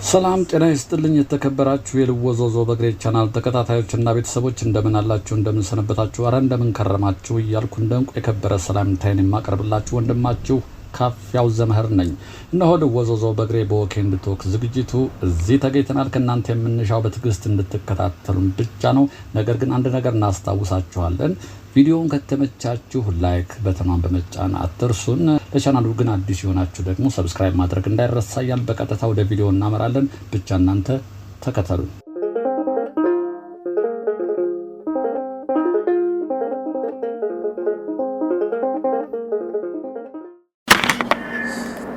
ሰላም ጤና ይስጥልኝ የተከበራችሁ የልወዞዞ በግሬ ቻናል ተከታታዮችና ቤተሰቦች እንደምን አላችሁ እንደምን ሰነበታችሁ አረ እንደምን ከረማችሁ እያልኩ እንደንቁ የከበረ ሰላምታዬን የማቀርብላችሁ ወንድማችሁ ካፊያው ዘመህር ነኝ። እነሆ ልወዞዞ በግሬ በወኬንድ ቶክ ዝግጅቱ እዚህ ተገኝተናል። ከእናንተ የምንሻው በትዕግስት እንድትከታተሉን ብቻ ነው። ነገር ግን አንድ ነገር እናስታውሳችኋለን። ቪዲዮውን ከተመቻችሁ ላይክ በተማን በመጫን አትርሱን። ለቻናሉ ግን አዲስ የሆናችሁ ደግሞ ሰብስክራይብ ማድረግ እንዳይረሳ እያልን በቀጥታ ወደ ቪዲዮ እናመራለን። ብቻ እናንተ ተከተሉን።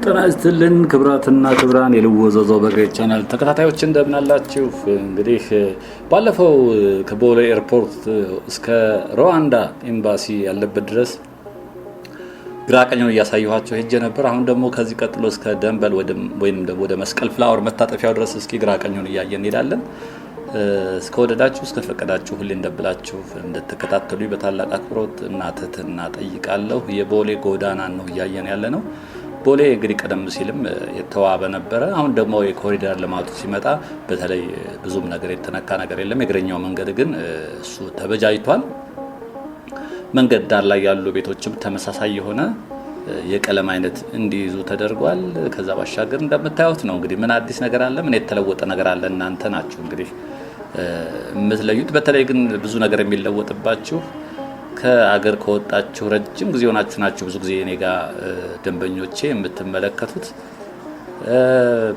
ጤና ይስጥልን ክብራትና ክብራን የልወዞዞ በግሬ ቻናል ተከታታዮች እንደምን አላችሁ? እንግዲህ ባለፈው ከቦሌ ኤርፖርት እስከ ሩዋንዳ ኤምባሲ ያለበት ድረስ ግራቀኙን እያሳየኋችሁ ሄጄ ነበር። አሁን ደግሞ ከዚህ ቀጥሎ እስከ ደንበል ወደ መስቀል ፍላወር መታጠፊያው ድረስ እስኪ ግራቀኙን እያየን እንሄዳለን። እስከወደዳችሁ እስከፈቀዳችሁ ሁሌ እንደብላችሁ እንድትከታተሉ በታላቅ አክብሮት እና ትህትና ጠይቃለሁ። የቦሌ ጎዳና ነው እያየን ያለ ነው። ቦሌ እንግዲህ ቀደም ሲልም የተዋበ ነበረ። አሁን ደግሞ የኮሪደር ልማቱ ሲመጣ በተለይ ብዙም ነገር የተነካ ነገር የለም። የእግረኛው መንገድ ግን እሱ ተበጃጅቷል። መንገድ ዳር ላይ ያሉ ቤቶችም ተመሳሳይ የሆነ የቀለም አይነት እንዲይዙ ተደርጓል። ከዛ ባሻገር እንደምታዩት ነው። እንግዲህ ምን አዲስ ነገር አለ? ምን የተለወጠ ነገር አለ? እናንተ ናችሁ እንግዲህ የምትለዩት። በተለይ ግን ብዙ ነገር የሚለወጥባችሁ ከአገር ከወጣችሁ ረጅም ጊዜ ሆናችሁ ብዙ ጊዜ እኔ ጋር ደንበኞቼ የምትመለከቱት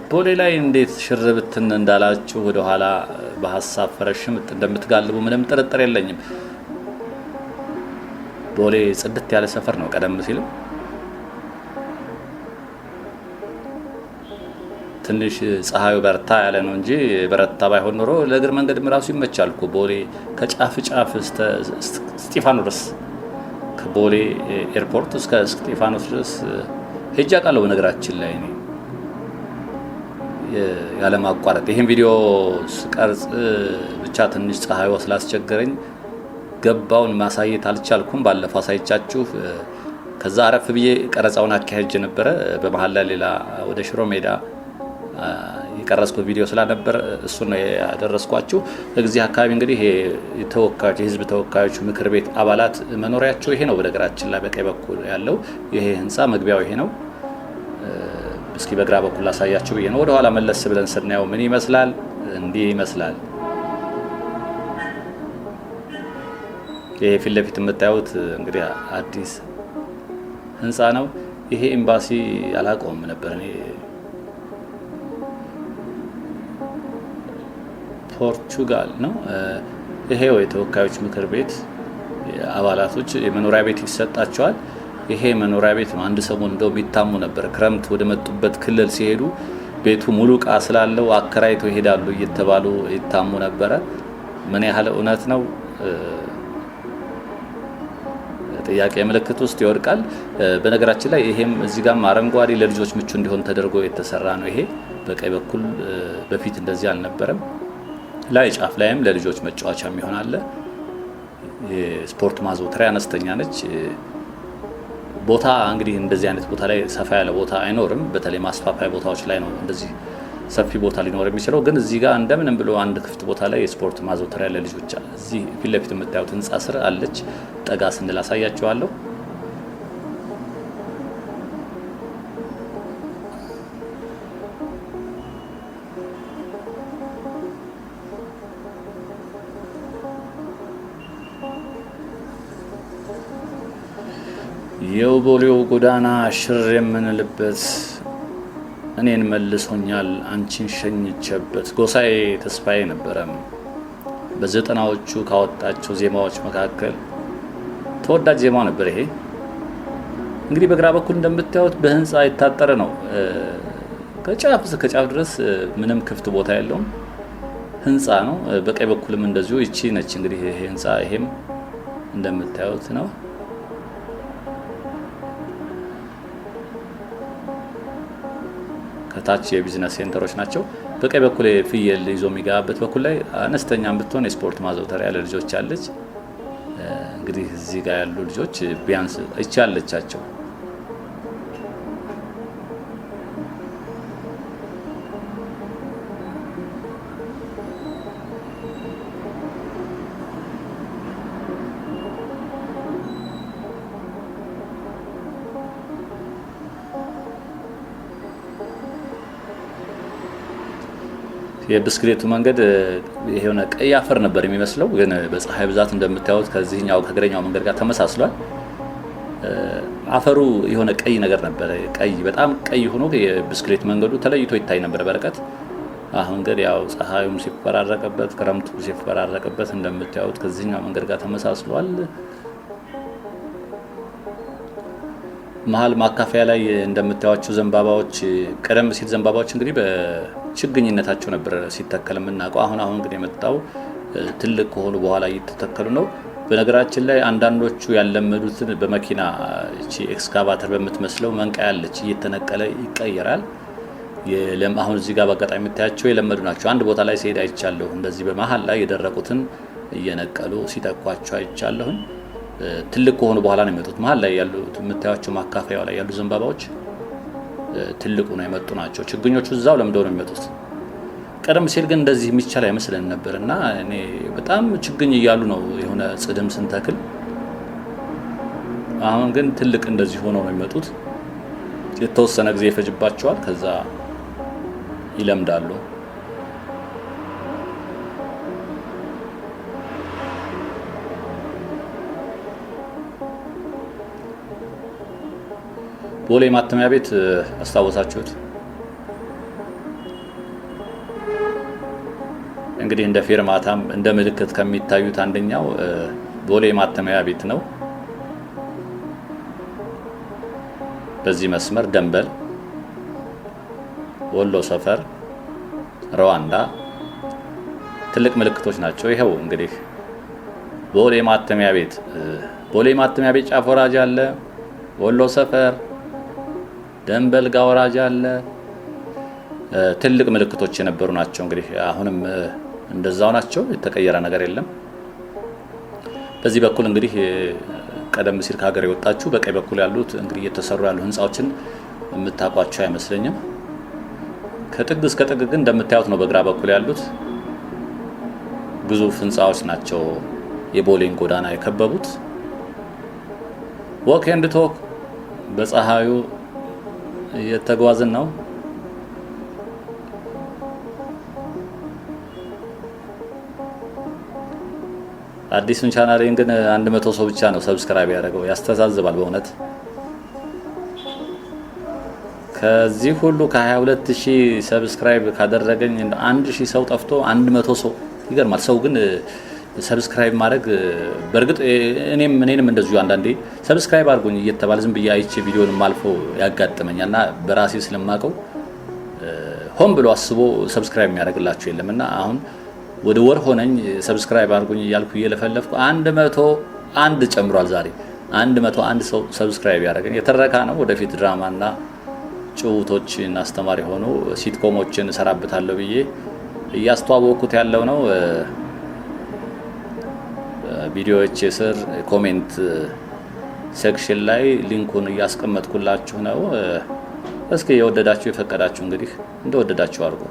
ቦሌ ላይ እንዴት ሽርብትን እንዳላችሁ ወደ ኋላ በሐሳብ ፈረሽም እንደምትጋልቡ ምንም ጥርጥር የለኝም። ቦሌ ጽድት ያለ ሰፈር ነው። ቀደም ሲልም ትንሽ ፀሐዩ በርታ ያለ ነው እንጂ በረታ ባይሆን ኖሮ ለእግር መንገድም ራሱ ይመቻል እኮ። ቦሌ ከጫፍ ጫፍ እስጢፋኖስ ከቦሌ ኤርፖርት እስከ እስጢፋኖስ ድረስ ሄጄ አውቃለሁ። ነገራችን ላይ እኔ ያለ ማቋረጥ ይሄን ቪዲዮ ስቀርጽ ብቻ ትንሽ ፀሐዩ ስላስቸገረኝ ገባውን ማሳየት አልቻልኩም። ባለፈው አሳይቻችሁ ከዛ አረፍ ብዬ ቀረጻውን አካሄጄ ነበረ። በመሃል ላይ ሌላ ወደ ሽሮ ሜዳ የቀረጽኩት ቪዲዮ ስለነበር እሱ ነው ያደረስኳችሁ። ለዚህ አካባቢ እንግዲህ የተወካዮች የህዝብ ተወካዮች ምክር ቤት አባላት መኖሪያቸው ይሄ ነው። በነገራችን ላይ በቀኝ በኩል ያለው ይሄ ህንጻ መግቢያው ይሄ ነው። እስኪ በግራ በኩል ላሳያችሁ ብዬ ነው። ወደ ኋላ መለስ ብለን ስናየው ምን ይመስላል? እንዲህ ይመስላል። ይሄ ፊት ለፊት የምታዩት እንግዲህ አዲስ ህንጻ ነው። ይሄ ኤምባሲ አላውቀውም ነበር እኔ። ፖርቹጋል ነው። ይሄው የተወካዮች ምክር ቤት አባላቶች የመኖሪያ ቤት ይሰጣቸዋል። ይሄ መኖሪያ ቤት ነው። አንድ ሰሞን እንደው ይታሙ ነበር። ክረምት ወደ መጡበት ክልል ሲሄዱ ቤቱ ሙሉ ዕቃ ስላለው አከራይቶ ይሄዳሉ እየተባሉ ይታሙ ነበረ። ምን ያህል እውነት ነው? ጥያቄ ምልክት ውስጥ ይወድቃል። በነገራችን ላይ ይሄም እዚህ ጋር አረንጓዴ ለልጆች ምቹ እንዲሆን ተደርጎ የተሰራ ነው። ይሄ በቀኝ በኩል በፊት እንደዚህ አልነበረም። ላይ ጫፍ ላይም ለልጆች መጫወቻ የሚሆን አለ። የስፖርት ማዘውተሪያ አነስተኛ ነች። ቦታ እንግዲህ እንደዚህ አይነት ቦታ ላይ ሰፋ ያለ ቦታ አይኖርም። በተለይ ማስፋፋያ ቦታዎች ላይ ነው እንደዚህ ሰፊ ቦታ ሊኖር የሚችለው። ግን እዚህ ጋር እንደምንም ብሎ አንድ ክፍት ቦታ ላይ የስፖርት ማዘውተሪያ ለልጆች እዚህ ፊት ለፊት የምታዩት ህንጻ ስር አለች። ጠጋ ስንል አሳያችኋለሁ። የቦሌው ጎዳና ሽር የምንልበት እኔን መልሶኛል አንቺን ሸኝቼበት ጎሳዬ ተስፋዬ ነበረም። በዘጠናዎቹ ካወጣቸው ዜማዎች መካከል ተወዳጅ ዜማው ነበር ይሄ። እንግዲህ በግራ በኩል እንደምታዩት በህንጻ የታጠረ ነው። ከጫፍ እስከ ጫፍ ድረስ ምንም ክፍት ቦታ የለውም። ህንጻ ነው። በቀኝ በኩልም እንደዚሁ ይቺ ነች እንግዲህ ይሄ ህንጻ። ይሄም እንደምታዩት ነው። ከታች የቢዝነስ ሴንተሮች ናቸው። በቀኝ በኩል ፍየል ይዞ የሚገባበት በኩል ላይ አነስተኛም ብትሆን የስፖርት ማዘውተሪያ ለልጆች አለች። እንግዲህ እዚህ ጋር ያሉ ልጆች ቢያንስ እቻለቻቸው የብስክሌቱ መንገድ የሆነ ቀይ አፈር ነበር የሚመስለው፣ ግን በፀሐይ ብዛት እንደምታዩት ከዚህኛው ከእግረኛው መንገድ ጋር ተመሳስሏል። አፈሩ የሆነ ቀይ ነገር ነበር፣ ቀይ በጣም ቀይ ሆኖ የብስክሌት መንገዱ ተለይቶ ይታይ ነበር በርቀት። አሁን ግን ያው ፀሐዩም ሲፈራረቅበት ክረምቱ ሲፈራረቅበት እንደምታዩት ከዚህኛው መንገድ ጋር ተመሳስሏል። መሀል ማካፈያ ላይ እንደምታዩቸው ዘንባባዎች፣ ቀደም ሲል ዘንባባዎች እንግዲህ በችግኝነታቸው ነበር ሲተከል የምናውቀው። አሁን ግን የመጣው ትልቅ ከሆኑ በኋላ እየተተከሉ ነው። በነገራችን ላይ አንዳንዶቹ ያለመዱትን በመኪና እቺ ኤክስካቫተር በምትመስለው መንቀያ ያለች እየተነቀለ ይቀየራል። አሁን እዚህ ጋር በአጋጣሚ የምታያቸው የለመዱ ናቸው። አንድ ቦታ ላይ ሲሄድ አይቻለሁ። እንደዚህ በመሀል ላይ የደረቁትን እየነቀሉ ሲተኳቸው አይቻለሁኝ። ትልቅ ከሆኑ በኋላ ነው የሚመጡት። መሀል ላይ ያሉት የምታያቸው ማካፈያው ላይ ያሉ ዘንባባዎች ትልቁ ነው የመጡ ናቸው። ችግኞቹ እዛው ለምደው ነው የሚመጡት። ቀደም ሲል ግን እንደዚህ የሚቻል አይመስለን ነበር እና እኔ በጣም ችግኝ እያሉ ነው የሆነ ጽድም ስንተክል። አሁን ግን ትልቅ እንደዚህ ሆኖ ነው የሚመጡት። የተወሰነ ጊዜ ይፈጅባቸዋል፣ ከዛ ይለምዳሉ። ቦሌ ማተሚያ ቤት አስታወሳችሁት? እንግዲህ እንደ ፌርማታም እንደ ምልክት ከሚታዩት አንደኛው ቦሌ ማተሚያ ቤት ነው። በዚህ መስመር ደንበል፣ ወሎ ሰፈር፣ ሩዋንዳ ትልቅ ምልክቶች ናቸው። ይሄው እንግዲህ ቦሌ ማተሚያ ቤት ጫፍ ወራጅ አለ። ወሎ ሰፈር ደንበል ጋር ወራጅ አለ። ትልቅ ምልክቶች የነበሩ ናቸው። እንግዲህ አሁንም እንደዛው ናቸው። የተቀየረ ነገር የለም። በዚህ በኩል እንግዲህ ቀደም ሲል ከሀገር የወጣችሁ በቀኝ በኩል ያሉት እንግዲህ እየተሰሩ ያሉ ህንጻዎችን የምታውቋቸው አይመስለኝም። ከጥግ እስከ ጥግ ግን እንደምታዩት ነው። በግራ በኩል ያሉት ግዙፍ ህንጻዎች ናቸው የቦሌን ጎዳና የከበቡት። ዎክ ኤንድ ቶክ በፀሐዩ እየተጓዝን ነው። አዲሱን ቻናሌን ግን 100 ሰው ብቻ ነው ሰብስክራይብ ያደረገው። ያስተዛዝባል በእውነት። ከዚህ ሁሉ ከ22000 ሰብስክራይብ ካደረገኝ 1000 ሰው ጠፍቶ 100 ሰው ይገርማል። ሰው ግን ሰብስክራይብ ማድረግ በእርግጥ እኔንም እንደዚሁ አንዳንዴ ሰብስክራይብ አድርጉኝ እየተባለ ዝም ብዬ አይቼ ቪዲዮንም አልፎ ያጋጥመኛልና በራሴ ስለማቀው ሆን ብሎ አስቦ ሰብስክራይብ የሚያደርግላችሁ የለምና አሁን ወደ ወር ሆነኝ ሰብስክራይብ አድርጉኝ እያልኩ እየለፈለፍኩ 101 ጨምሯል። ዛሬ 101 ሰው ሰብስክራይብ ያደረገኝ የተረካ ነው። ወደፊት ድራማና ጭውቶችን አስተማሪ ሆኖ ሲትኮሞችን እሰራበታለሁ ብዬ እያስተዋወቅኩት ያለው ነው። ቪዲዮዎች ስር ኮሜንት ሴክሽን ላይ ሊንኩን እያስቀመጥኩላችሁ ነው። እስኪ የወደዳችሁ የፈቀዳችሁ እንግዲህ እንደወደዳችሁ አድርጉ።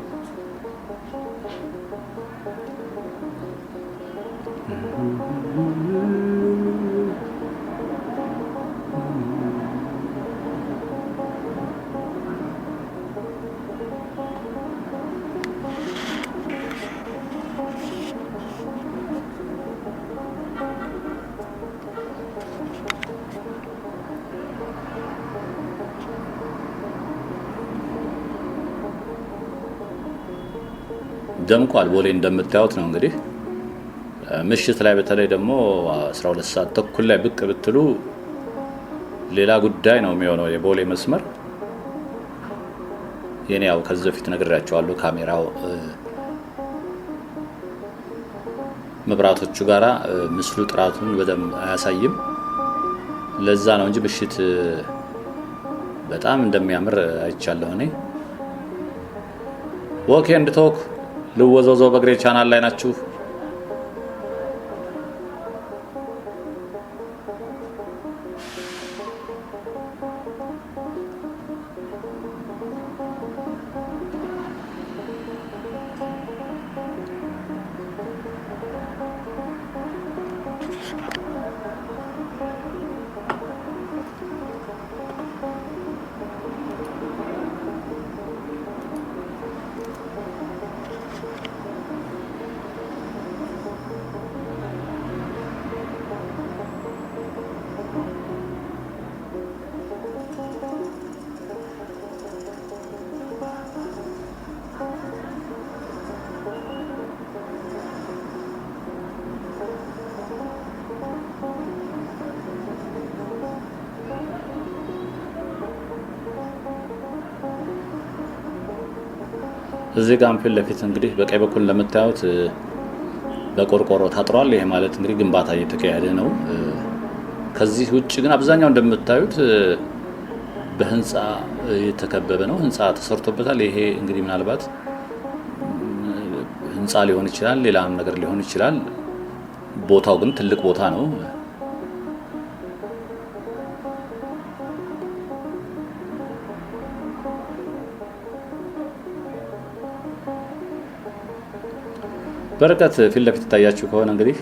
ደምቋል። ቦሌ እንደምታዩት ነው። እንግዲህ ምሽት ላይ በተለይ ደግሞ 12 ሰዓት ተኩል ላይ ብቅ ብትሉ ሌላ ጉዳይ ነው የሚሆነው የቦሌ መስመር። የኔ ያው ከዚህ በፊት ነግሬያቸዋለሁ። ካሜራው መብራቶቹ ጋራ ምስሉ ጥራቱን በደንብ አያሳይም። ለዛ ነው እንጂ ምሽት በጣም እንደሚያምር አይቻለሁ እኔ። ዎክ ኤንድ ቶክ ልወዘወዘው በእግሬ ቻናል ላይ ናችሁ። እዚህ ጋር ፊት ለፊት እንግዲህ በቀኝ በኩል ለምታዩት በቆርቆሮ ታጥሯል። ይሄ ማለት እንግዲህ ግንባታ እየተካሄደ ነው። ከዚህ ውጭ ግን አብዛኛው እንደምታዩት በህንጻ የተከበበ ነው። ህንጻ ተሰርቶበታል። ይሄ እንግዲህ ምናልባት ህንጻ ሊሆን ይችላል፣ ሌላም ነገር ሊሆን ይችላል። ቦታው ግን ትልቅ ቦታ ነው። በርቀት ፊት ለፊት ታያችሁ ከሆነ እንግዲህ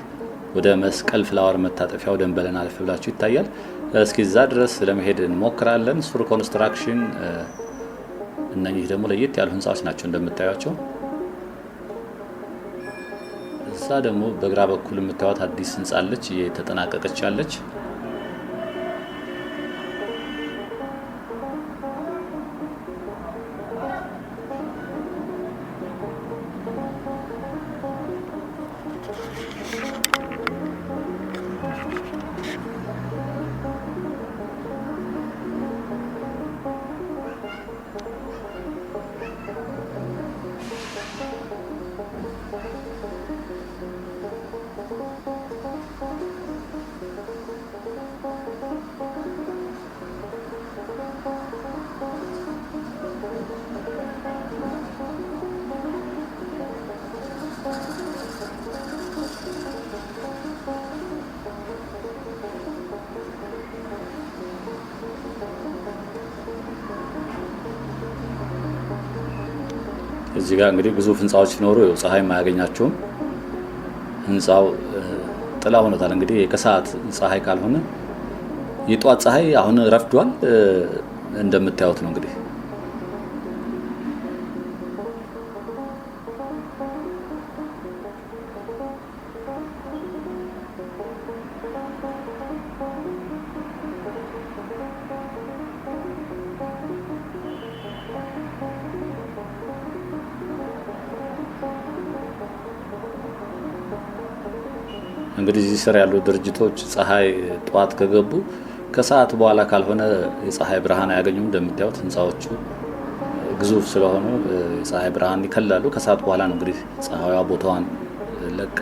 ወደ መስቀል ፍላወር መታጠፊያው ደንበለን አልፍ ብላችሁ ይታያል። እስኪ እዛ ድረስ ለመሄድ እንሞክራለን። ሱር ኮንስትራክሽን እነኚህ ደግሞ ለየት ያሉ ህንጻዎች ናቸው እንደምታዩቸው። እዛ ደግሞ በግራ በኩል የምታዩት አዲስ ህንጻ አለች እየተጠናቀቀች ያለች። እዚህ ጋር እንግዲህ ግዙፍ ህንጻዎች ሲኖሩ ፀሐይ ማያገኛቸውም። ህንጻው ጥላ ሆኖታል። እንግዲህ ከሰዓት ፀሐይ ካልሆነ የጧት ፀሐይ አሁን ረፍዷል እንደምታዩት ነው እንግዲህ እንግዲህ እዚህ ስር ያሉ ድርጅቶች ፀሐይ ጧት ከገቡ ከሰዓት በኋላ ካልሆነ የፀሐይ ብርሃን አያገኙም። እንደምታዩት ህንጻዎቹ ግዙፍ ስለሆኑ የፀሐይ ብርሃን ይከላሉ። ከሰዓት በኋላ ነው እንግዲህ ፀሐይዋ ቦታዋን ለቃ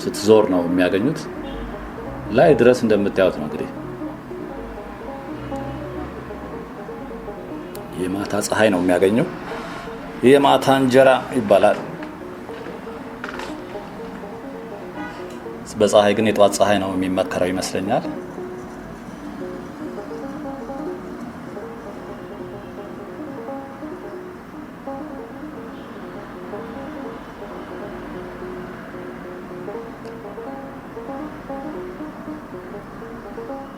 ስትዞር ነው የሚያገኙት። ላይ ድረስ እንደምታዩት ነው እንግዲህ የማታ ፀሐይ ነው የሚያገኘው። የማታ እንጀራ ይባላል። በፀሐይ ግን የጧት ፀሐይ ነው የሚመከረው ይመስለኛል።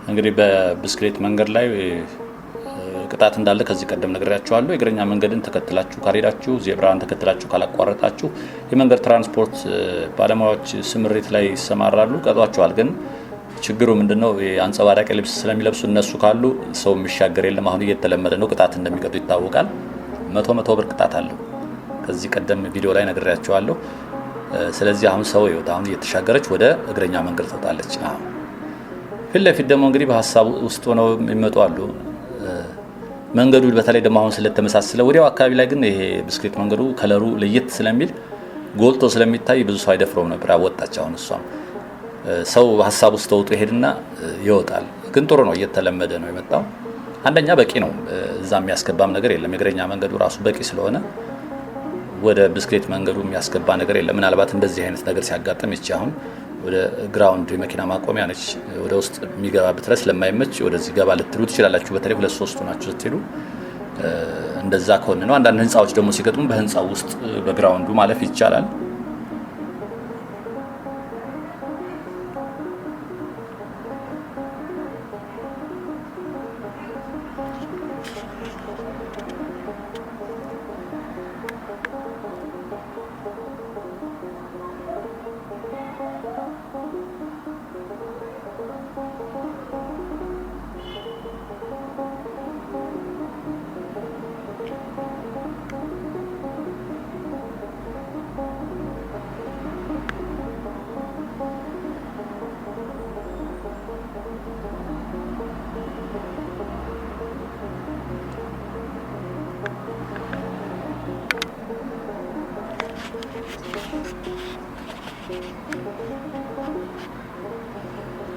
እንግዲህ በብስክሌት መንገድ ላይ ቅጣት እንዳለ ከዚህ ቀደም ነግሬያችኋለሁ። የእግረኛ መንገድን ተከትላችሁ ካልሄዳችሁ፣ ዜብራን ተከትላችሁ ካላቋረጣችሁ የመንገድ ትራንስፖርት ባለሙያዎች ስምሪት ላይ ይሰማራሉ፣ ቀጧቸዋል። ግን ችግሩ ምንድነው? አንጸባራቂ ልብስ ስለሚለብሱ እነሱ ካሉ ሰው የሚሻገር የለም። አሁን እየተለመደ ነው። ቅጣት እንደሚቀጡ ይታወቃል። 100 ብር ቅጣት አለው። ከዚህ ቀደም ቪዲዮ ላይ ነግሬያችኋለሁ። ስለዚህ አሁን ሰው ይወጣ አሁን እየተሻገረች ወደ እግረኛ መንገድ ትወጣለች። ፊት ለፊት ደግሞ እንግዲህ በሀሳብ ውስጥ ሆነው የሚመጡ አሉ። መንገዱ በተለይ ደግሞ አሁን ስለተመሳሰለ ወዲያው አካባቢ ላይ ግን ይሄ ብስክሌት መንገዱ ከለሩ ለየት ስለሚል ጎልቶ ስለሚታይ ብዙ ሰው አይደፍረውም ነበር። አወጣች። አሁን እሷም ሰው ሀሳብ ውስጥ ተውጦ ይሄድና ይወጣል። ግን ጥሩ ነው፣ እየተለመደ ነው የመጣው። አንደኛ በቂ ነው፣ እዛ የሚያስገባም ነገር የለም። የእግረኛ መንገዱ ራሱ በቂ ስለሆነ ወደ ብስክሌት መንገዱ የሚያስገባ ነገር የለም። ምናልባት እንደዚህ አይነት ነገር ሲያጋጥም ይቺ አሁን ወደ ግራውንድ የመኪና ማቆሚያ ነች። ወደ ውስጥ የሚገባበት ድረስ ስለማይመች ወደዚህ ገባ ልትሉ ትችላላችሁ። በተለይ 2-3 ናችሁ ስትሄዱ እንደዛ ከሆነ ነው። አንዳንድ ህንጻዎች ደግሞ ሲገጥሙ በህንጻው ውስጥ በግራውንዱ ማለፍ ይቻላል።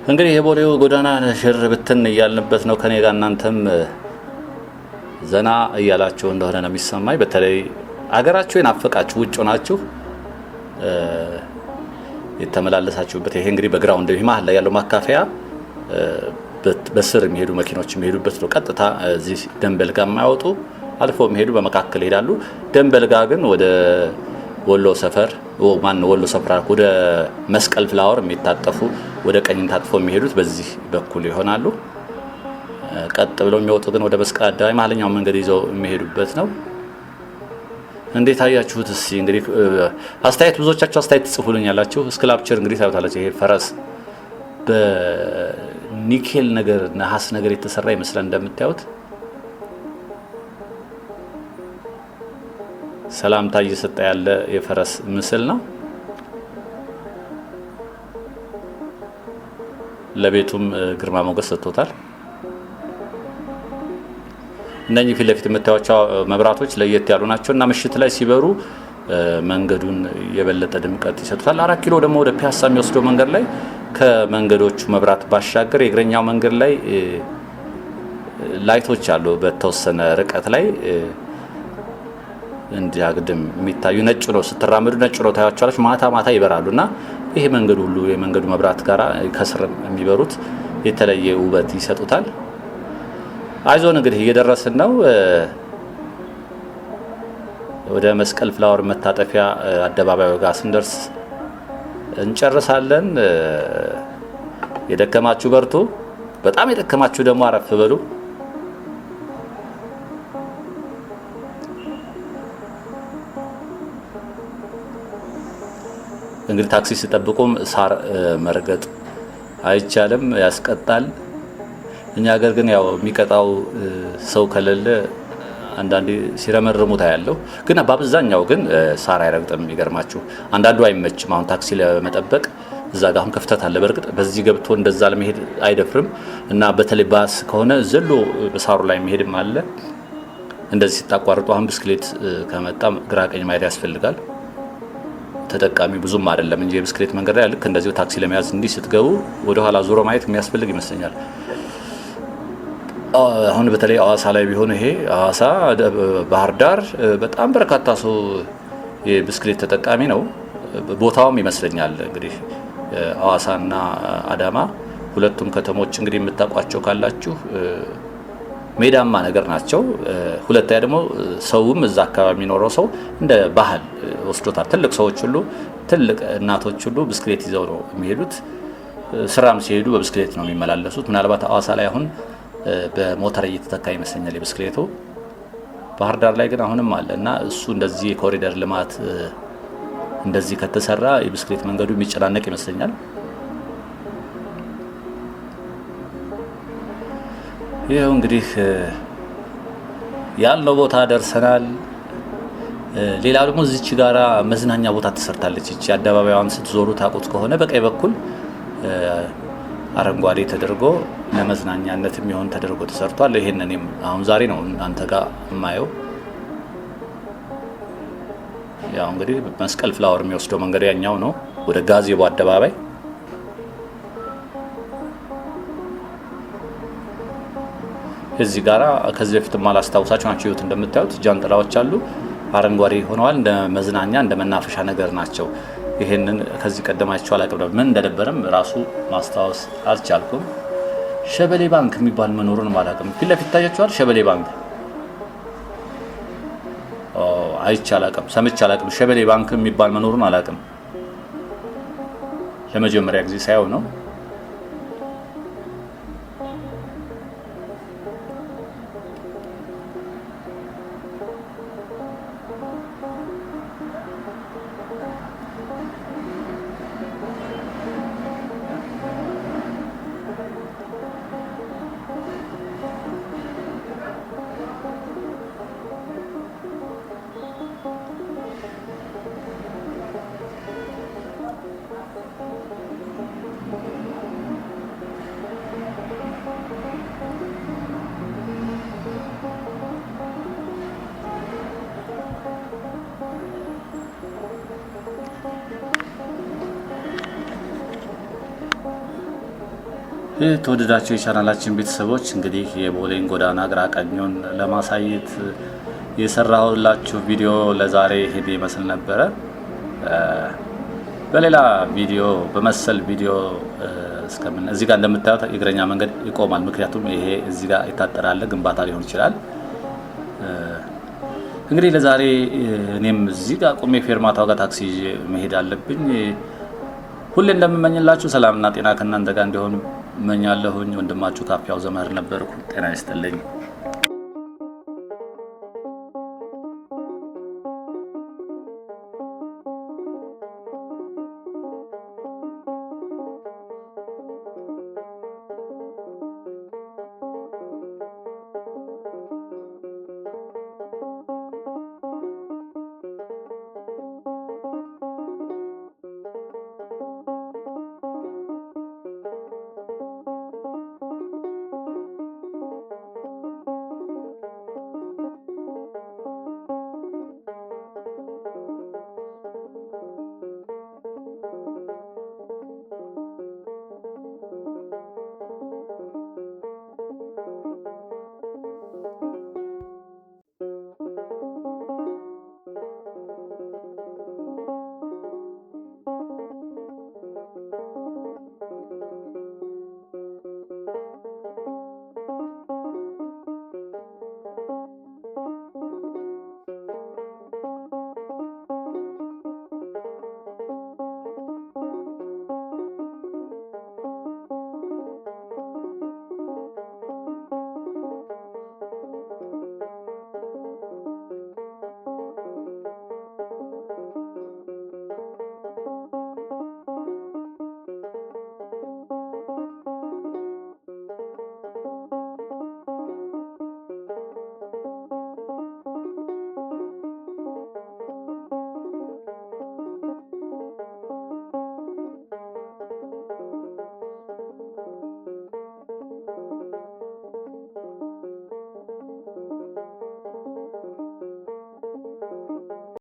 እንግዲህ የቦሌው ጎዳና ሽር ብትን እያልንበት ነው ከኔ ጋር እናንተም ዘና እያላችሁ እንደሆነ ነው የሚሰማኝ። በተለይ አገራችሁ የናፈቃችሁ ውጭ ሆናችሁ የተመላለሳችሁበት ይሄ እንግዲህ በግራውንድ መሀል ላይ ያለው ማካፈያ በስር የሚሄዱ መኪኖች የሚሄዱበት ነው። ቀጥታ እዚህ ደንበል ጋር የማያወጡ አልፎ የሚሄዱ በመካከል ይሄዳሉ። ደንበል ጋር ግን ወደ ወሎ ሰፈር ወሎ ሰፈር ወደ መስቀል ፍላወር የሚታጠፉ ወደ ቀኝ ታጥፎ የሚሄዱት በዚህ በኩል ይሆናሉ። ቀጥ ብለው የሚወጡ ግን ወደ መስቀል አደባባይ መሀለኛው መንገድ ይዘው የሚሄዱበት ነው። እንዴት አያችሁት? እስኪ እንግዲህ አስተያየት ብዙዎቻችሁ አስተያየት ትጽፉልኛላችሁ። ስክላፕቸር እንግዲህ ታዩታላችሁ። ይሄ ፈረስ በኒኬል ነገር ነሐስ ነገር የተሰራ ይመስላል እንደምታዩት። ሰላምታ እየሰጠ ያለ የፈረስ ምስል ነው። ለቤቱም ግርማ ሞገስ ሰጥቶታል። እነኚህ ፊት ለፊት የምታዩቸው መብራቶች ለየት ያሉ ናቸው እና ምሽት ላይ ሲበሩ መንገዱን የበለጠ ድምቀት ይሰጡታል። 4 ኪሎ ደግሞ ወደ ፒያሳ የሚወስደው መንገድ ላይ ከመንገዶቹ መብራት ባሻገር የእግረኛው መንገድ ላይ ላይቶች አሉ። በተወሰነ ርቀት ላይ እንዲያግድም የሚታዩ ነጭ ነው። ስትራመዱ ነጭ ነው ታያቸዋለች። ማታ ማታ ይበራሉና ይሄ መንገዱ ሁሉ የመንገዱ መብራት ጋር ከስር የሚበሩት የተለየ ውበት ይሰጡታል። አይዞን እንግዲህ እየደረስን ነው። ወደ መስቀል ፍላወር መታጠፊያ አደባባዩ ጋር ስንደርስ እንጨርሳለን። የደከማችሁ በርቱ፣ በጣም የደከማችሁ ደግሞ አረፍ በሉ። እንግዲህ ታክሲ ሲጠብቁም ሳር መርገጥ አይቻልም፣ ያስቀጣል። እኛ ሀገር ግን ያው የሚቀጣው ሰው ከሌለ አንዳንዴ ሲረመርሙታ ያለው ግን በአብዛኛው ግን ሳር አይረግጥም። የሚገርማችሁ አንዳንዱ አይመችም። አሁን ታክሲ ለመጠበቅ እዛ ጋር አሁን ክፍተት አለ። በርግጥ በዚህ ገብቶ እንደዛ ለመሄድ አይደፍርም እና በተለይ ባስ ከሆነ ዘሎ በሳሩ ላይ መሄድም አለ። እንደዚህ ሲታቋርጡ አሁን ብስክሌት ከመጣ ግራ ቀኝ ማየት ያስፈልጋል። ተጠቃሚ ብዙም አይደለም እንጂ የብስክሌት መንገድ ላይ ልክ እንደዚህ ታክሲ ለመያዝ እንዲህ ስትገቡ ወደ ኋላ ዞሮ ማየት የሚያስፈልግ ይመስለኛል። አሁን በተለይ አዋሳ ላይ ቢሆን ይሄ አዋሳ፣ ባህር ዳር በጣም በርካታ ሰው የብስክሌት ተጠቃሚ ነው። ቦታውም ይመስለኛል እንግዲህ አዋሳና አዳማ ሁለቱም ከተሞች እንግዲህ የምታውቋቸው ካላችሁ ሜዳማ ነገር ናቸው። ሁለተኛ ደግሞ ሰውም እዛ አካባቢ የሚኖረው ሰው እንደ ባህል ወስዶታል። ትልቅ ሰዎች ሁሉ ትልቅ እናቶች ሁሉ ብስክሌት ይዘው ነው የሚሄዱት። ስራም ሲሄዱ በብስክሌት ነው የሚመላለሱት። ምናልባት አዋሳ ላይ አሁን በሞተር እየተተካ ይመስለኛል የብስክሌቱ። ባህር ዳር ላይ ግን አሁንም አለ እና እሱ እንደዚህ የኮሪደር ልማት እንደዚህ ከተሰራ የብስክሌት መንገዱ የሚጨናነቅ ይመስለኛል። ይሄው እንግዲህ ያለው ቦታ ደርሰናል። ሌላ ደግሞ እዚች ጋራ መዝናኛ ቦታ ተሰርታለች። እቺ አደባባዩን ስትዞሩ ታውቁት ከሆነ በቀኝ በኩል አረንጓዴ ተደርጎ ለመዝናኛነት የሚሆን ተደርጎ ተሰርቷል። ይሄንን አሁን ዛሬ ነው እናንተ ጋር የማየው። ያው እንግዲህ መስቀል ፍላወር የሚወስደው መንገድ ያኛው ነው ወደ ጋዜቦ አደባባይ። እዚህ ጋራ ከዚህ በፊት ማላስታውሳችሁ ናቸው። ይሁት እንደምታዩት ጃንጥላዎች አሉ፣ አረንጓዴ ሆነዋል። እንደ መዝናኛ እንደ መናፈሻ ነገር ናቸው። ይሄንን ከዚህ ቀደማችሁ አላቀብለም ምን እንደነበረም ራሱ ማስታወስ አልቻልኩም። ሸበሌ ባንክ የሚባል መኖሩን ማላቀም ፊት ለፊት ታያችኋል። ሸበሌ ባንክ አይቻላቀም ሰምቻላቀም። ሸበሌ ባንክ የሚባል መኖሩን አላቀም። ለመጀመሪያ ጊዜ ሳይሆን ነው። የተወደዳችሁ የቻናላችን ቤተሰቦች እንግዲህ የቦሌን ጎዳና ግራ ቀኙን ለማሳየት የሰራሁላችሁ ቪዲዮ ለዛሬ ሄድ ይመስል ነበረ። በሌላ ቪዲዮ በመሰል ቪዲዮ እስከምን እዚህ ጋር እንደምታዩት የእግረኛ መንገድ ይቆማል። ምክንያቱም ይሄ እዚህ ጋር ይታጠራል፣ ግንባታ ሊሆን ይችላል። እንግዲህ ለዛሬ እኔም እዚህ ጋር ቆሜ ፌርማታው ጋር ታክሲ መሄድ አለብኝ። ሁሌ እንደምመኝላችሁ ሰላምና ጤና ከእናንተ ጋር እንዲሆን እመኛለሁኝ። ወንድማችሁ ካፊያው ዘመር ነበርኩ። ጤና ይስጥልኝ።